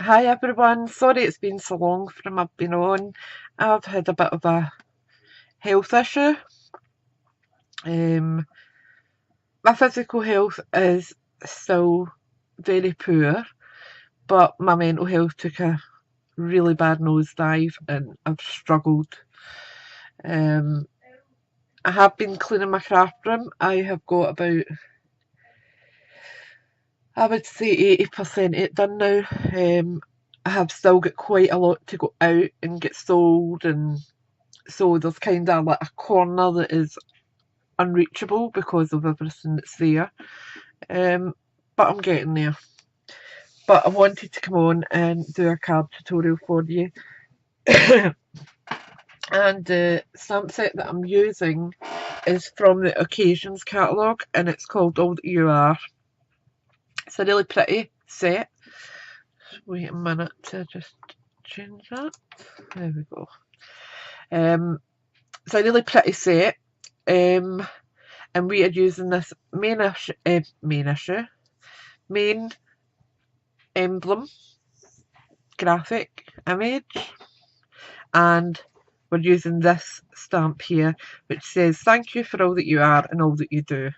Hi everyone, sorry it's been so long from I've been on. I've had a bit of a health issue. My physical health is still very poor, but my mental health took a really bad nosedive and I've struggled. Um, I have been cleaning my craft room. I have got about, I would say 80% it done now. I have still got quite a lot to go out and get sold, and so there's kind of like a corner that is unreachable because of everything that's there. Um, but I'm getting there. But I wanted to come on and do a card tutorial for you. And the stamp set that I'm using is from the Occasions catalogue, and it's called All That You Are. It's a really pretty set. Wait a minute to just change that. There we go. It's a really pretty set. And we are using this main emblem graphic image, and we're using this stamp here which says thank you for all that you are and all that you do.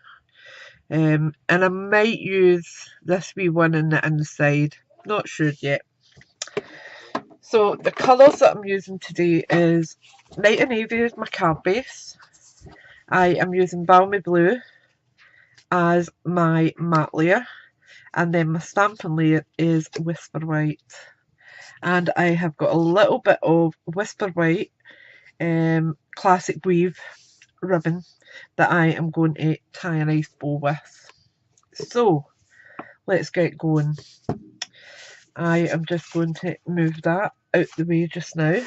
And I might use this wee one in the inside, not sure yet. So the colours that I'm using today is Night and Navy is my card base. I am using Balmy Blue as my matte layer, and then my stamping layer is Whisper White. And I have got a little bit of Whisper White classic weave ribbon that I am going to tie a nice bow with. So let's get going. I am just going to move that out the way just now,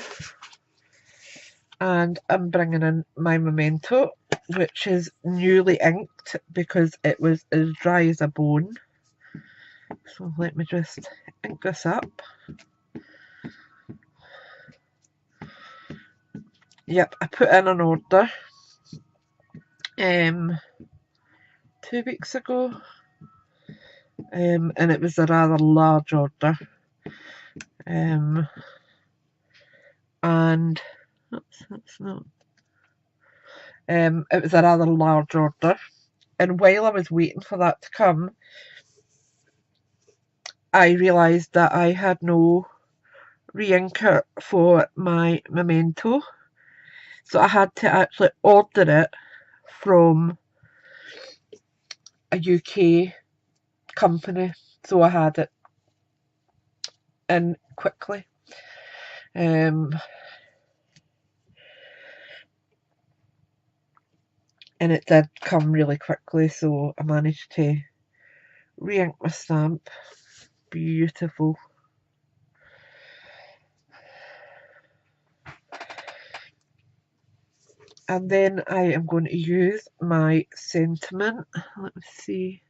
and I'm bringing in my Memento, which is newly inked because it was as dry as a bone. So let me just ink this up. Yep, I put in an order 2 weeks ago, and it was a rather large order. And that's not. It was a rather large order, and while I was waiting for that to come, I realised that I had no re-inker for my Memento, so I had to actually order it from a UK company, so I had it in quickly. And it did come really quickly, so I managed to re-ink my stamp. Beautiful. And then I am going to use my sentiment. Let me see.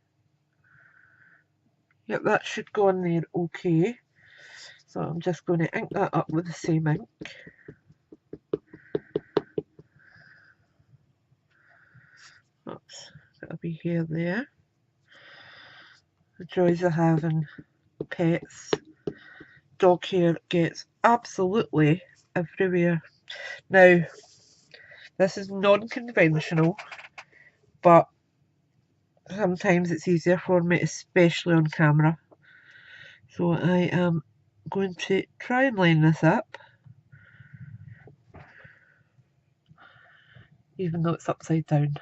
Yep, that should go on there okay. So I'm just going to ink that up with the same ink. Oops, that'll be here, there. The joys of having pets. Dog hair gets absolutely everywhere. Now, this is non-conventional, but sometimes it's easier for me, especially on camera. So I am going to try and line this up, even though it's upside down.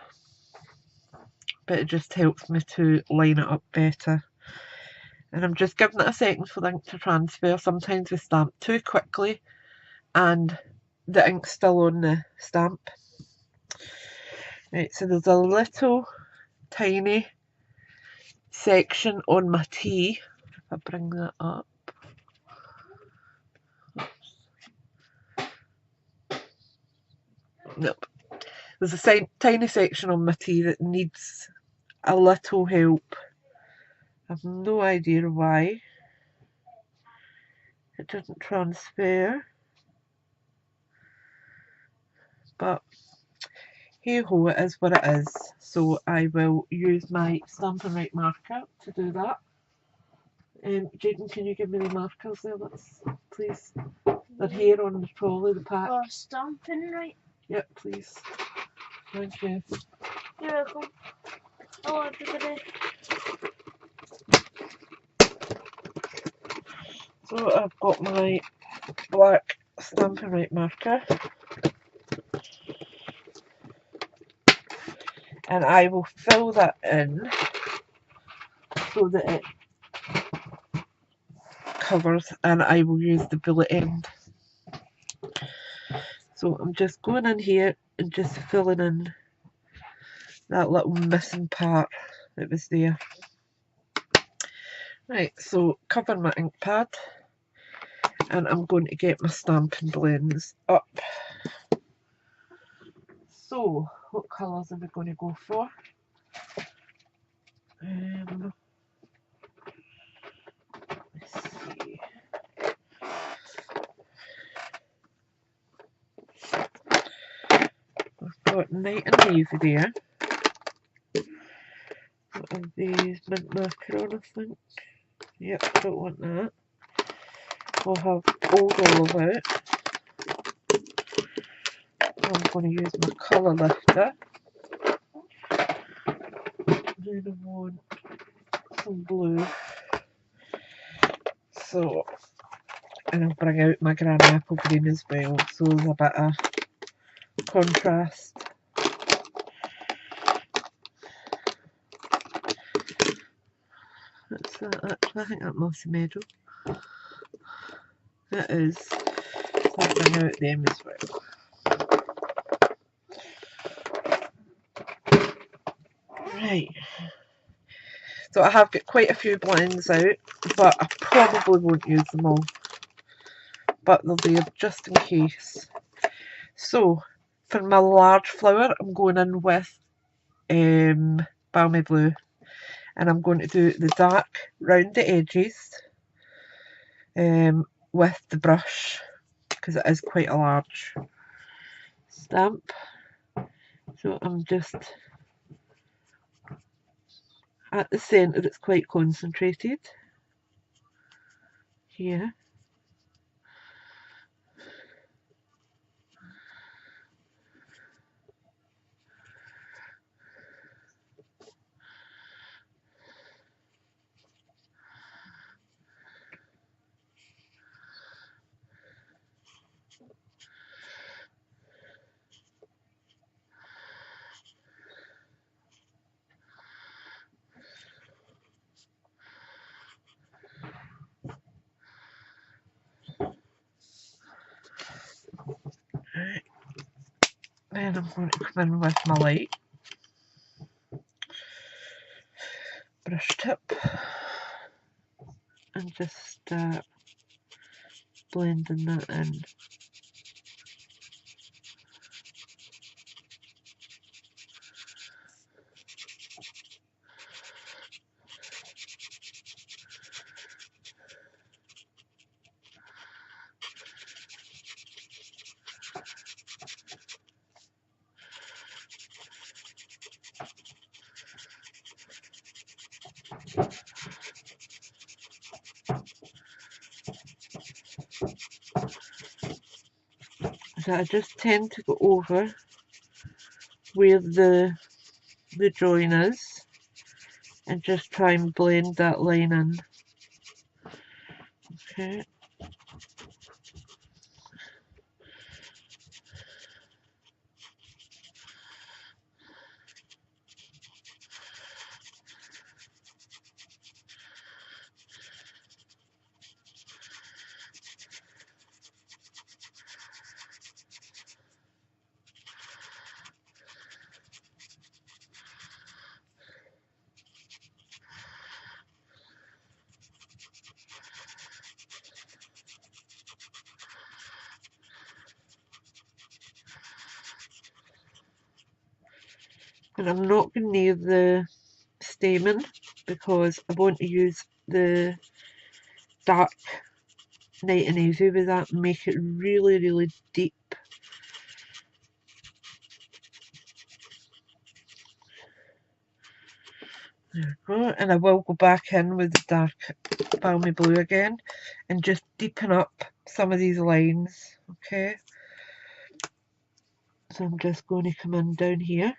But it just helps me to line it up better. And I'm just giving it a second for the ink to transfer. Sometimes we stamp too quickly and the ink's still on the stamp. Right, so there's a little tiny section on my T. If I bring that up. Nope. There's a tiny section on my T that needs a little help. I have no idea why it doesn't transfer, but hey ho, it is what it is. So I will use my Stampin' Up marker to do that. Jaden, can you give me the markers there, please? They're here on the trolley, the pack. For stamping, right? Yep, please. Thank you. You're welcome. Hello, everybody. So I've got my black Stampin' Right marker, and I will fill that in so that it covers, and I will use the bullet end. So I'm just going in here and just filling in that little missing part that was there. Right, so cover my ink pad, and I'm going to get my Stampin' Blends up. So, what colours are we going to go for? Let's see. I've got Night and Navy there. What are these? Mint macaron, I think. Yep, I don't want that. We'll have Old Olive out. I'm going to use my colour lifter. Then I want some blue. So, and I'll bring out my Gran Apple Green as well, so there's a bit of contrast. What's that actually? I think that must be Meadow. It is. So I'll bring out them as well. Right. So I have got quite a few blends out, but I probably won't use them all. But they'll be just in case. So for my large flower, I'm going in with Balmy Blue, and I'm going to do the dark round the edges with the brush, because it is quite a large stamp. So I'm just at the centre, it's quite concentrated here. Then I'm going to come in with my light brush tip and just start blending that in. So I just tend to go over where the join is and just try and blend that line in. Okay. And I'm not going near the stamen because I want to use the dark Night and Navy with that and make it really, really deep. There we go. And I will go back in with the dark balmy blue again and just deepen up some of these lines. Okay. So I'm just going to come in down here.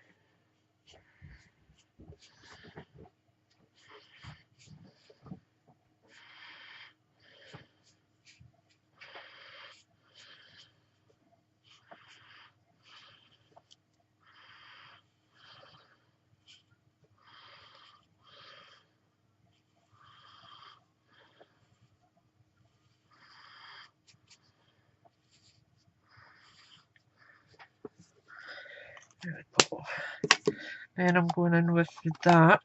There we go. Then I'm going in with the dark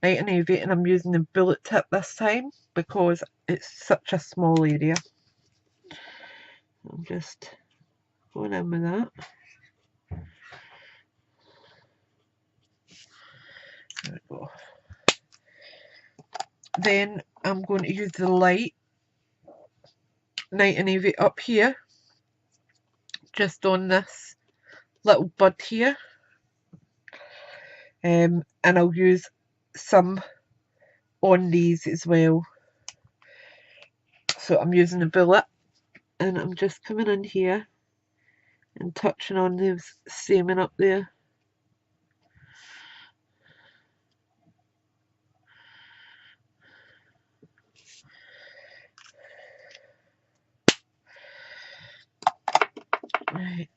Night and Navy, and I'm using the bullet tip this time because it's such a small area. I'm just going in with that. There we go. Then I'm going to use the light Night and Navy up here, just on this little bud here. And I'll use some on these as well. So I'm using the bullet and I'm just coming in here and touching on those seaming up there. Right,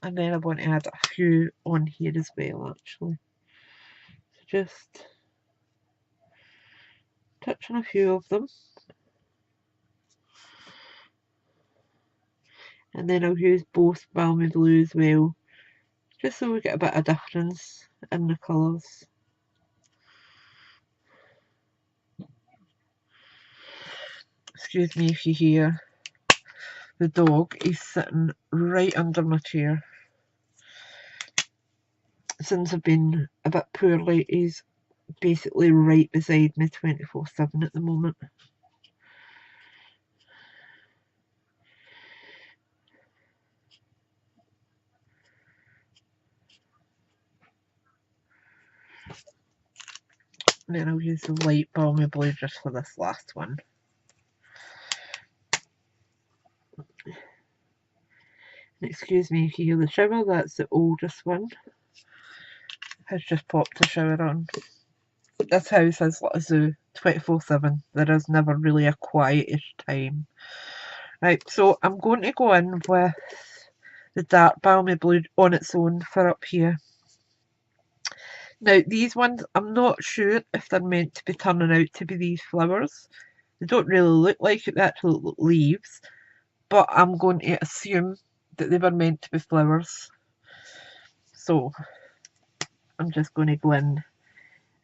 and then I want to add a few on here as well, actually. So just touch on a few of them. And then I'll use both balmy blue as well, just so we get a bit of difference in the colours. Excuse me if you hear the dog, he's sitting right under my chair. Since I've been a bit poorly, he's basically right beside me 24/7 at the moment. And then I'll use the light balmy blue just for this last one. And excuse me if you hear the shower, that's the oldest one. Has just popped a shower on. This house is like a zoo, 24/7. There is never really a quietish time. Right, so I'm going to go in with the dark balmy blue on its own for up here. Now these ones, I'm not sure if they're meant to be turning out to be these flowers. They don't really look like it, they actually look like leaves, but I'm going to assume that they were meant to be flowers. So I'm just going to go in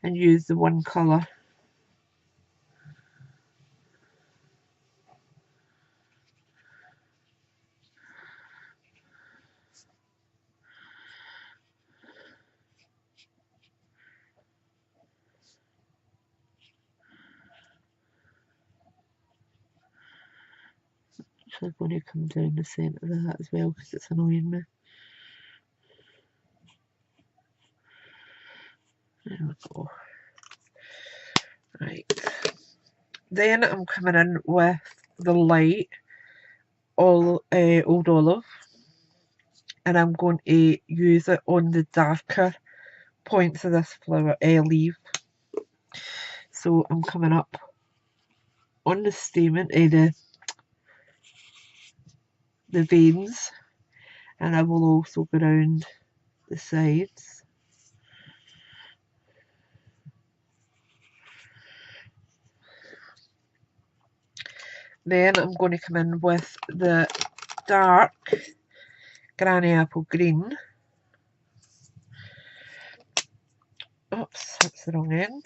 and use the one colour. Actually going to come down the centre of that as well because it's annoying me. There we go. Right. Then I'm coming in with the light Old Olive, and I'm going to use it on the darker points of this flower leaf. So I'm coming up on the stamen, the veins, and I will also go around the sides. Then I'm going to come in with the dark Granny Apple Green. Oops, that's the wrong end.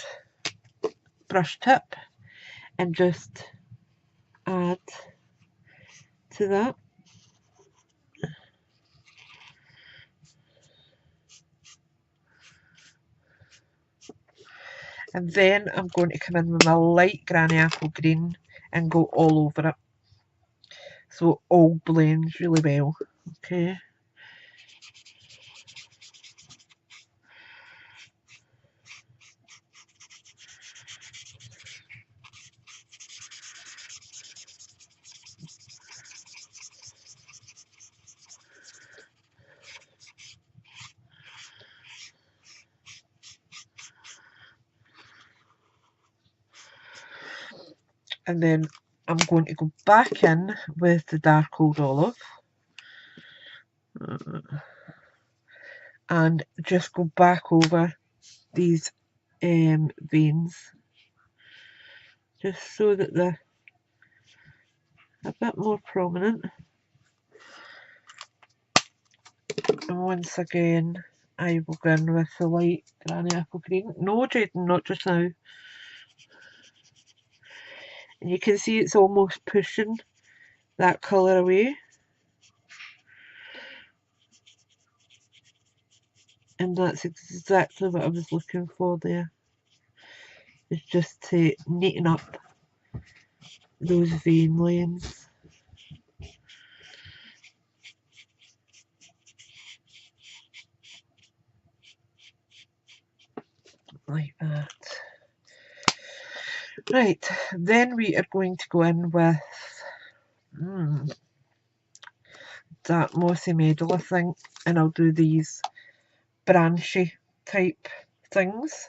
Brush tip, and just add to that. And then I'm going to come in with my light Granny Apple Green and go all over it. So it all blends really well. Okay. and then I'm going to go back in with the dark old olive and just go back over these veins, just so that they're a bit more prominent. And once again, I will go in with the light granny apple green. No, Jaden, not just now. And you can see it's almost pushing that colour away. And that's exactly what I was looking for there. It's just to neaten up those vein lines. Like that. Right, then we are going to go in with that mossy meadow, I think, and I'll do these branchy type things.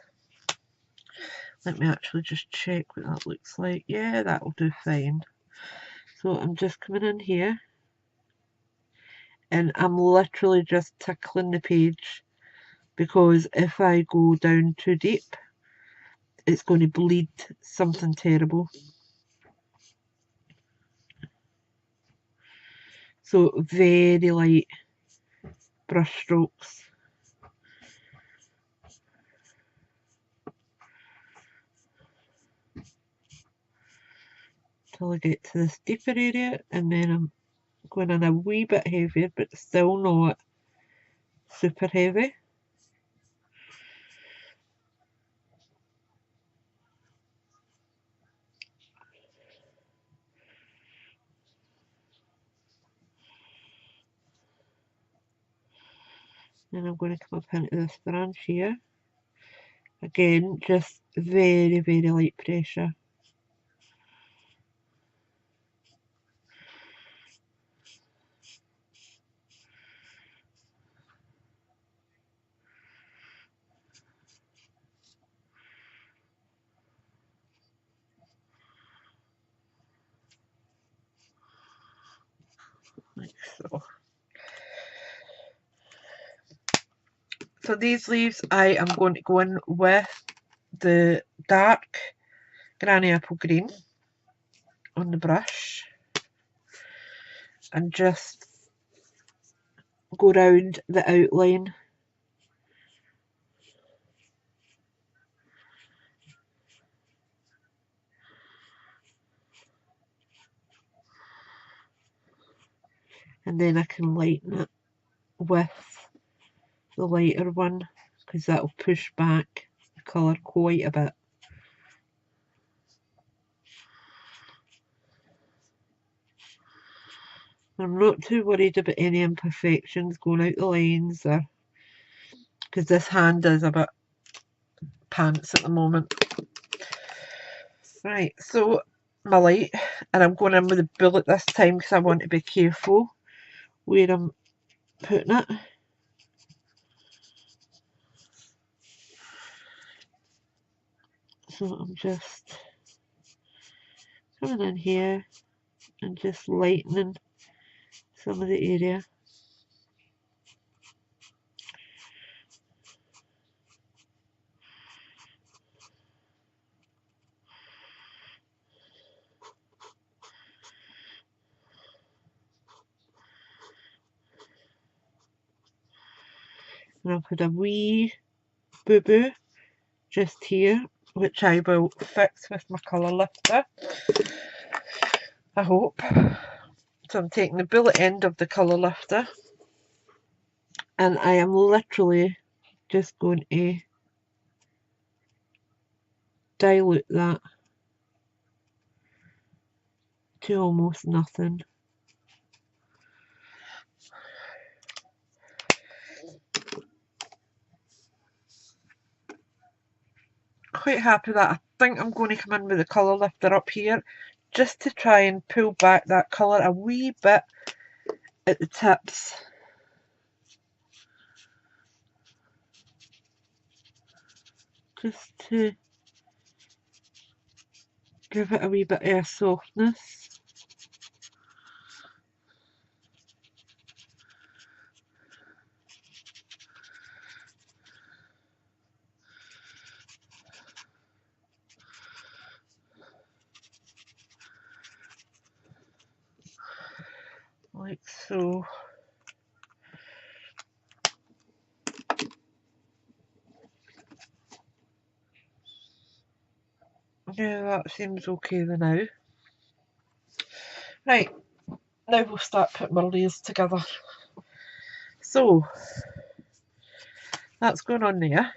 Let me actually just check what that looks like. Yeah, that'll do fine. So I'm just coming in here and I'm literally just tickling the page, because if I go down too deep, it's going to bleed something terrible. So very light brush strokes. Till I get to this deeper area, and then I'm going in a wee bit heavier, but still not super heavy. Then I'm going to come up into this branch here. Again, just very, very light pressure. Like so. So these leaves, I am going to go in with the dark granny apple green on the brush and just go round the outline. And then I can lighten it with the lighter one, because that'll push back the colour quite a bit. I'm not too worried about any imperfections going out the lines, or because this hand is a bit pants at the moment. Right, so my light, and I'm going in with a bullet this time because I want to be careful where I'm putting it. So I'm just coming in here and just lightening some of the area. And I'll put a wee boo-boo just here, which I will fix with my colour lifter, I hope. So I'm taking the bullet end of the colour lifter, and I am literally just going to dilute that to almost nothing. Quite happy that I think I'm going to come in with the colour lifter up here just to try and pull back that colour a wee bit at the tips. Just to give it a wee bit of softness. Like so. Yeah, that seems okay the now. Right, now we'll start putting my layers together. So, that's going on there.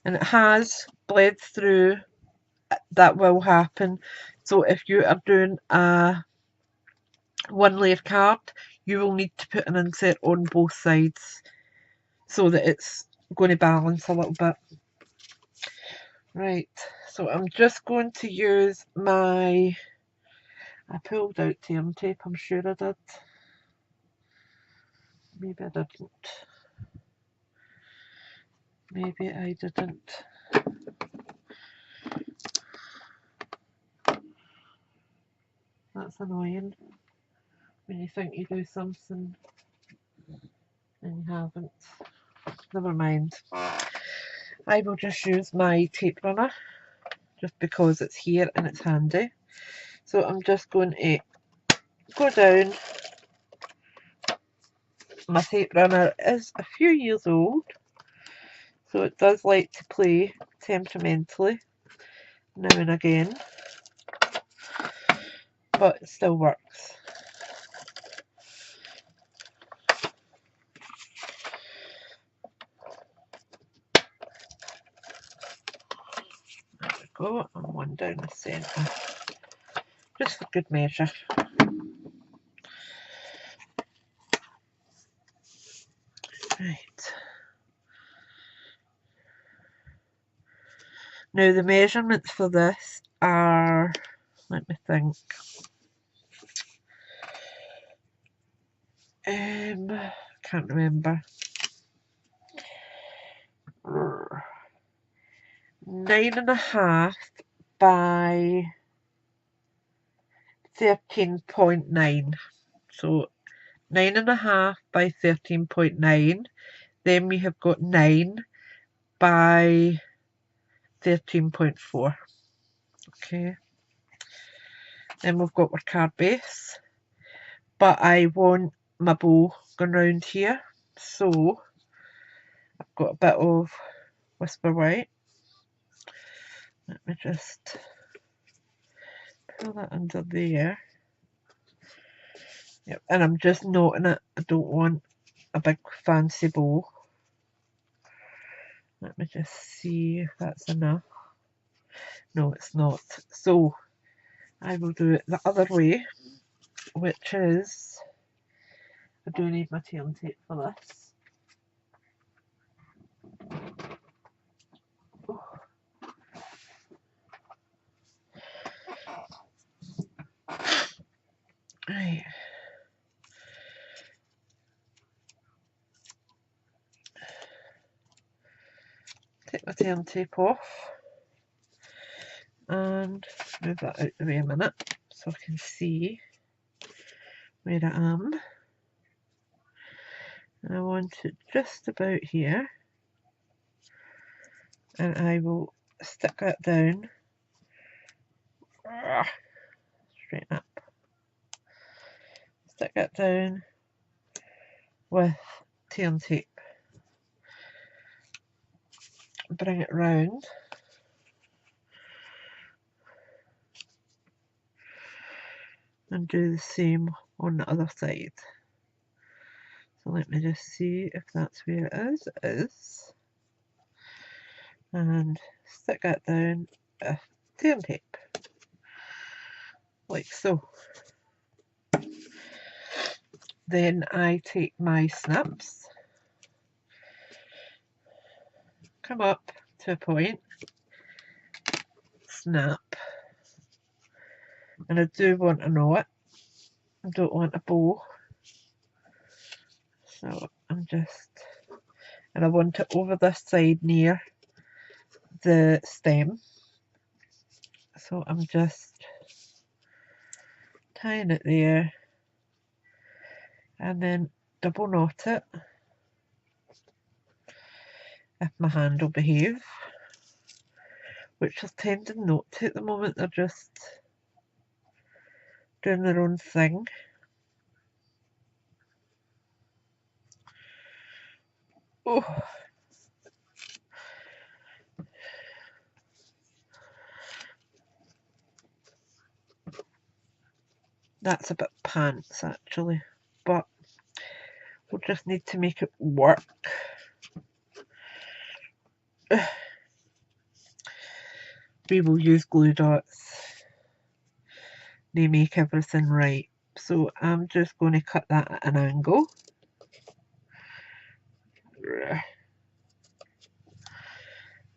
And it has bled through. That will happen. So if you are doing a one layer card, you will need to put an insert on both sides so that it's going to balance a little bit. Right, so I'm just going to use my, I pulled out team tape, I'm sure I did. Maybe I didn't. Maybe I didn't. That's annoying when you think you do something and you haven't. Never mind. I will just use my tape runner just because it's here and it's handy. So I'm just going to go down. My tape runner is a few years old, so it does like to play temperamentally now and again, but it still works. There we go, and one down the centre, just for good measure. Right. Now the measurements for this are, let me think, can't remember. 9.5 by 13.9. So 9.5 by 13.9. Then we have got 9 by 13.4. Okay. Then we've got our card base. But I want my bow going round here. So I've got a bit of Whisper White. Let me just pull that under there. Yep, and I'm just knotting it. I don't want a big fancy bow. Let me just see if that's enough. No, it's not. So I will do it the other way, which is, I do need my tail tape for this. Oh. Right. Take my tail tape off and move that out the way a minute so I can see where I am. And I want it just about here, and I will stick that down. Straighten up. Stick that down with tail tape. Bring it round. And do the same on the other side. So let me just see if that's where it is. It is. And stick that down with tail tape. Like so. Then I take my snaps, come up to a point, snap, and I do want a knot. I don't want a bow. So I'm just, and I want it over this side near the stem. So I'm just tying it there and then double knot it if my hand will behave, which is tending not to at the moment. They're just doing their own thing. Oh, that's a bit pants actually, but we'll just need to make it work. We will use glue dots. They make everything right. So I'm just going to cut that at an angle.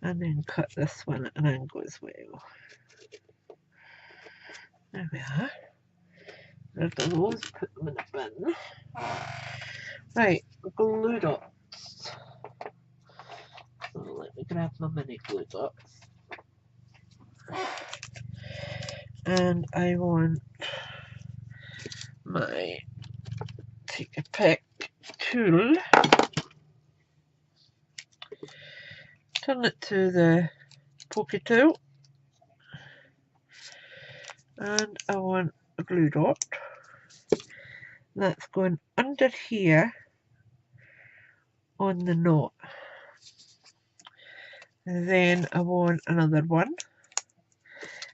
And then cut this one at an angle as well. There we are. Rid of those, put them in the bin. Right, glue dots. So let me grab my mini glue dots. And I want my take a pick tool. Turn it to the pokey tool. And I want a glue dot. That's going under here on the knot. And then I want another one,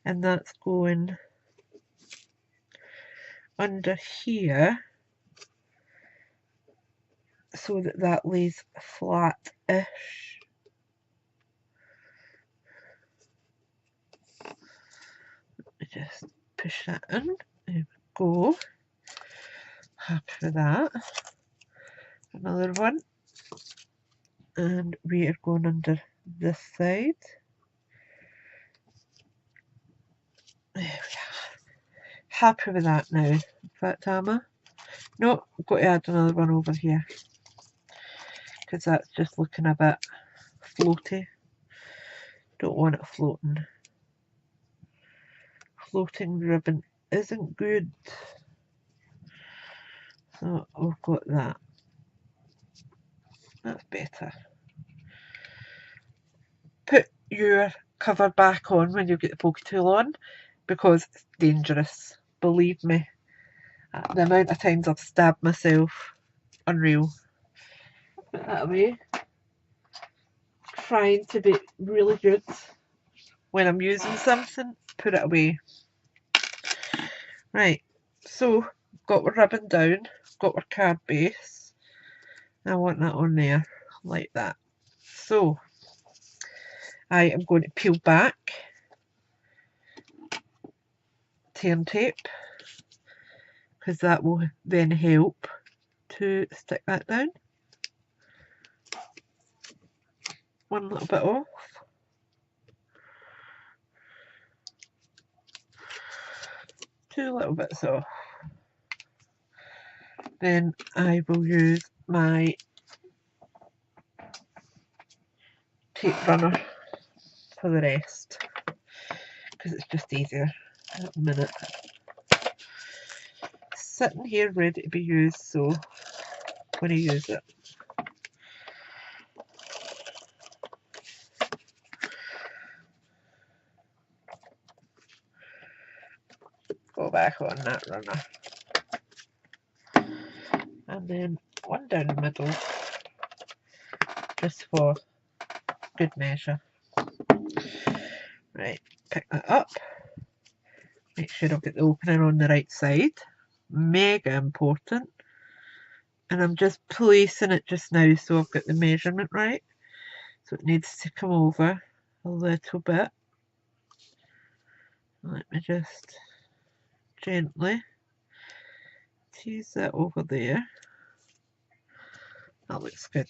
and that's going under here so that that lays flat-ish. Let me just push that in. There we go. Happy with that. Another one. And we are going under this side. There we are. Happy with that now. In fact, Emma, no, I've got to add another one over here because that's just looking a bit floaty. Don't want it floating. Floating ribbon isn't good. So we've got that. That's better. Put your cover back on when you get the pokey tool on, because it's dangerous. Believe me. The amount of times I've stabbed myself, unreal. Put that away. Trying to be really good when I'm using something, put it away. Right, so got our ribbon down, got our card base. I want that on there, like that. So I am going to peel back, turn tape, because that will then help to stick that down. One little bit off. Two little bits off. Then I will use my tape runner for the rest, because it's just easier at the minute. Sitting here ready to be used, so I'm going to use it. Go back on that runner. And then one down the middle, just for good measure. Right, pick that up. Make sure I've got the opening on the right side. Mega important. And I'm just placing it just now so I've got the measurement right. So it needs to come over a little bit. Let me just gently tease that over there. That looks good.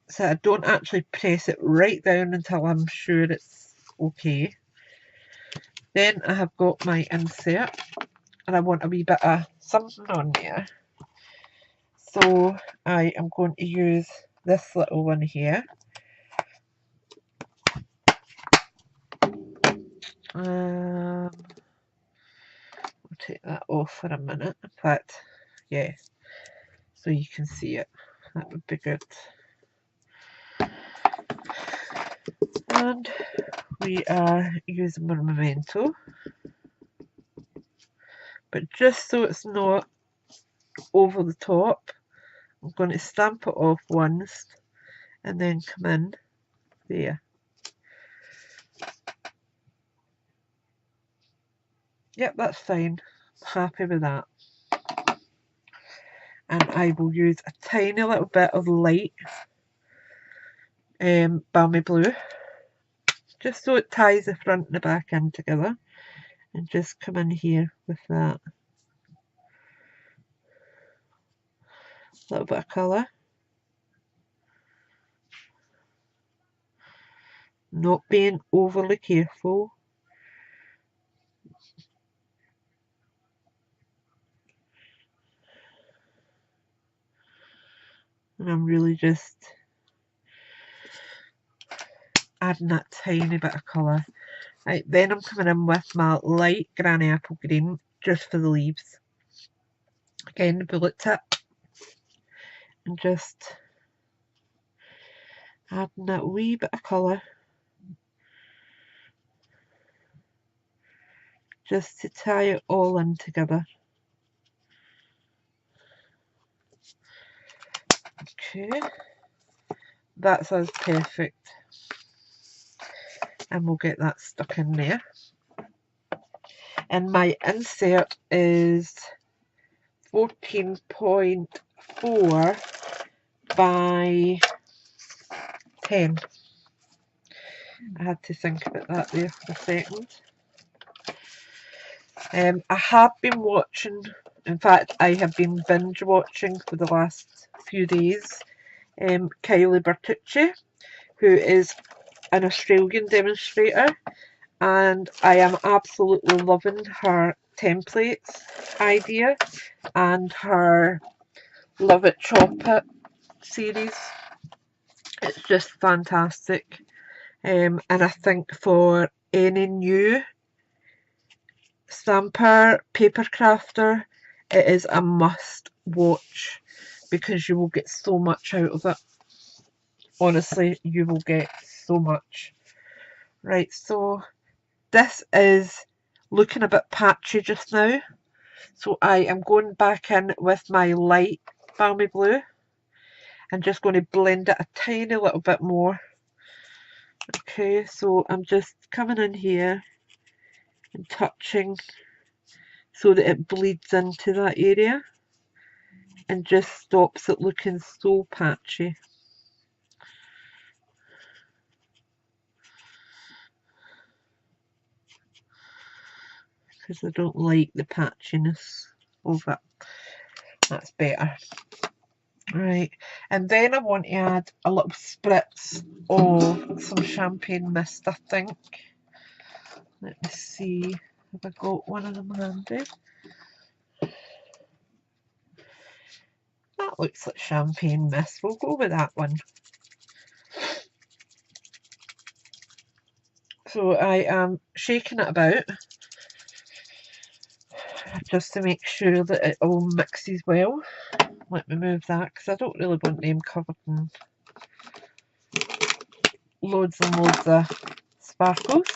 So I don't actually press it right down until I'm sure it's okay. Then I have got my insert, and I want a wee bit of something on there. So I am going to use this little one here. We'll take that off for a minute. In fact, yeah, so you can see it. That would be good. And we are using our memento, but just so it's not over the top, I'm going to stamp it off once and then come in there. Yep, that's fine. Happy with that. And I will use a tiny little bit of light balmy blue, just so it ties the front and the back in together, and just come in here with that. A little bit of colour. Not being overly careful. And I'm really just adding that tiny bit of colour. Right, then I'm coming in with my light granny apple green, just for the leaves. Again, the bullet tip. And just adding that wee bit of colour. Just to tie it all in together. Okay. That's us perfect. And we'll get that stuck in there. And my insert is 14.4 by 10. I had to think about that there for a second. I have been watching, in fact I have been binge watching for the last few days, Kylie Bertucci, who is an Australian demonstrator, and I am absolutely loving her templates idea and her Love It Chop It series. It's just fantastic, and I think for any new stamper, paper crafter, it is a must watch because you will get so much out of it. Honestly, you will get so much. Right, so this is looking a bit patchy just now, so I am going back in with my light balmy blue and just going to blend it a tiny little bit more. Okay, so I'm just coming in here and touching so that it bleeds into that area and just stops it looking so patchy. Because I don't like the patchiness of it. That's better. Right, and then I want to add a little spritz of some champagne mist, I think. Let me see if I got one of them handy. That looks like champagne mist. We'll go with that one. So I am shaking it about just to make sure that it all mixes well. Let me move that because I don't really want them covered in loads and loads of sparkles.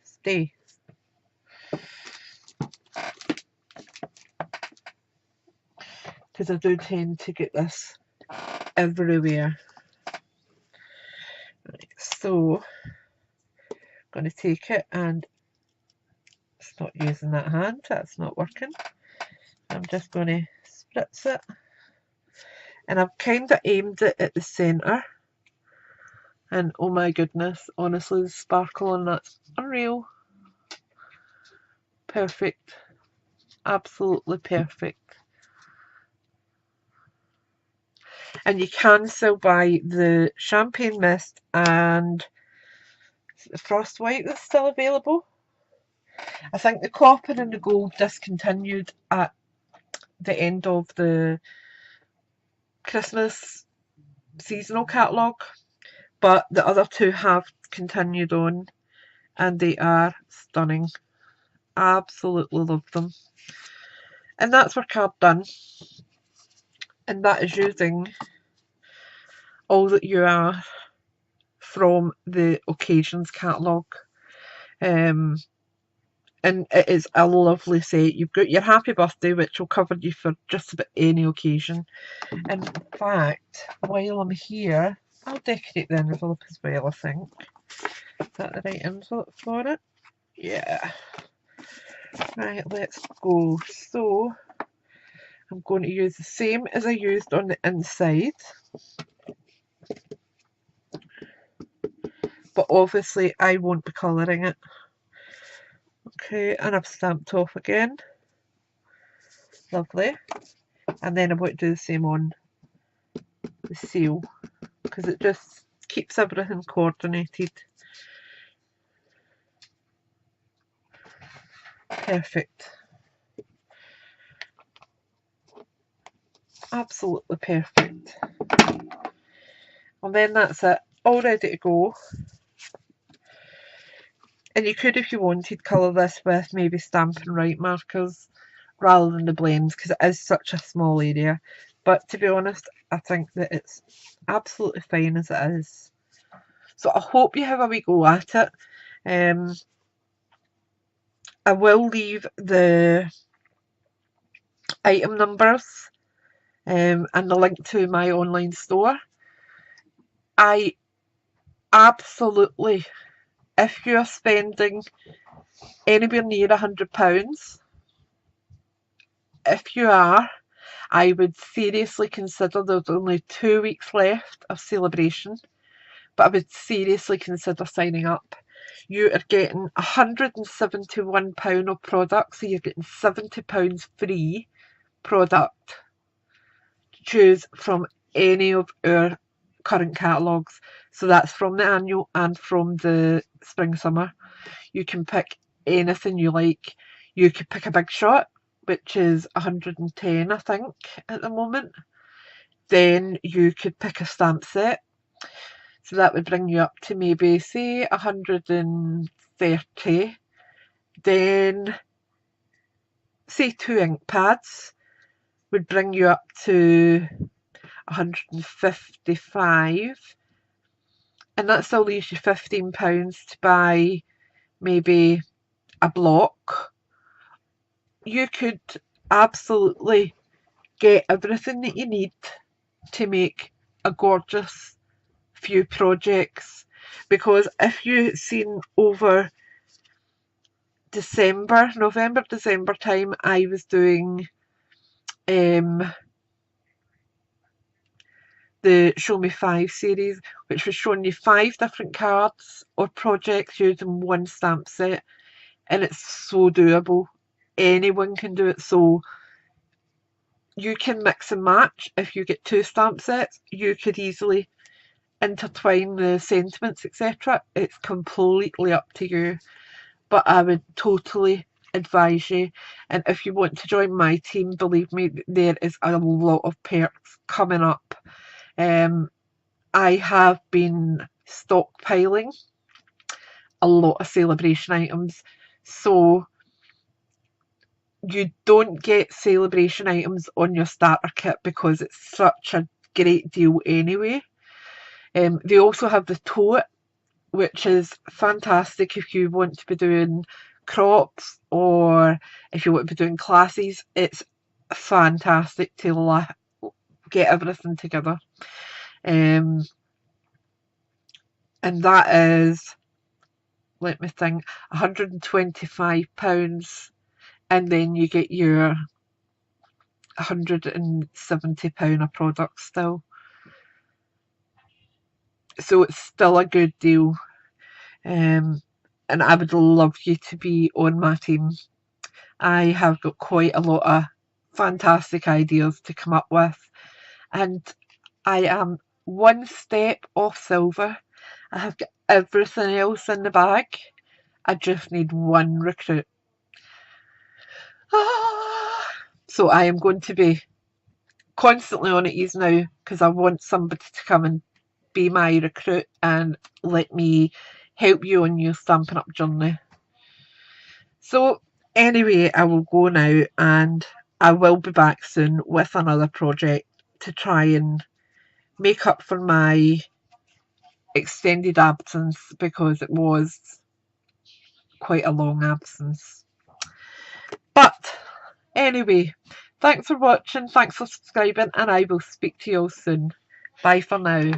Stay. Because I do tend to get this everywhere. Right, so I'm going to take it, and it's not using that hand, that's not working. I'm just going to spritz it, and I've kind of aimed it at the centre, and oh my goodness, honestly the sparkle on that's unreal. Perfect, absolutely perfect. And you can still buy the champagne mist and the frost white that's still available. I think the copper and the gold discontinued at the end of the Christmas seasonal catalogue, but the other two have continued on. and they are stunning. Absolutely love them. And that's our card done. And that is using All That You Are from the Occasions catalogue. And it is a lovely set. You've got your Happy Birthday, which will cover you for just about any occasion. In fact, while I'm here, I'll decorate the envelope as well, I think. Is that the right envelope for it? Yeah. Right, let's go. So, I'm going to use the same as I used on the inside. But obviously I won't be colouring it. Okay, and I've stamped off again. Lovely. And then I'm going to do the same on the seal, because it just keeps everything coordinated. Perfect. Absolutely perfect. And then that's it, all ready to go. And you could, if you wanted, colour this with maybe Stampin' Right markers rather than the blends, because it is such a small area. But to be honest, I think that it's absolutely fine as it is. So I hope you have a wee go at it. I will leave the item numbers and the link to my online store. I absolutely, if you're spending anywhere near £100, if you are, I would seriously consider, there's only 2 weeks left of celebration, but I would seriously consider signing up. You are getting £171 of product, so you're getting £70 free product to choose from any of our current catalogues. So that's from the annual and from the spring summer. You can pick anything you like. You could pick a big shot, which is 110, I think, at the moment. Then you could pick a stamp set. So that would bring you up to maybe, say, 130. Then, say, 2 ink pads would bring you up to 155. And that still leaves you £15 to buy maybe a block. You could absolutely get everything that you need to make a gorgeous few projects, because if you've seen over November, December time, I was doing the Show Me 5 series, which was showing you 5 different cards or projects using one stamp set, and it's so doable. Anyone can do it. So you can mix and match. If you get 2 stamp sets, you could easily intertwine the sentiments, etc. It's completely up to you, but I would totally advise you. And if you want to join my team, believe me, there is a lot of perks coming up. I have been stockpiling a lot of celebration items, so you don't get celebration items on your starter kit because it's such a great deal anyway. They also have the tote, which is fantastic if you want to be doing crops or if you want to be doing classes. It's fantastic to get everything together. And that is, let me think, £125, and then you get your £170 of product still. So it's still a good deal. And I would love you to be on my team. I have got quite a lot of fantastic ideas to come up with, and I am one step off silver. I have got everything else in the bag. I just need one recruit. So I am going to be constantly on it now, because I want somebody to come and be my recruit and let me help you on your Stampin' Up journey. So anyway, I will go now, and I will be back soon with another project to try and make up for my extended absence, because it was quite a long absence. But anyway, thanks for watching, thanks for subscribing, and I will speak to you all soon. Bye for now.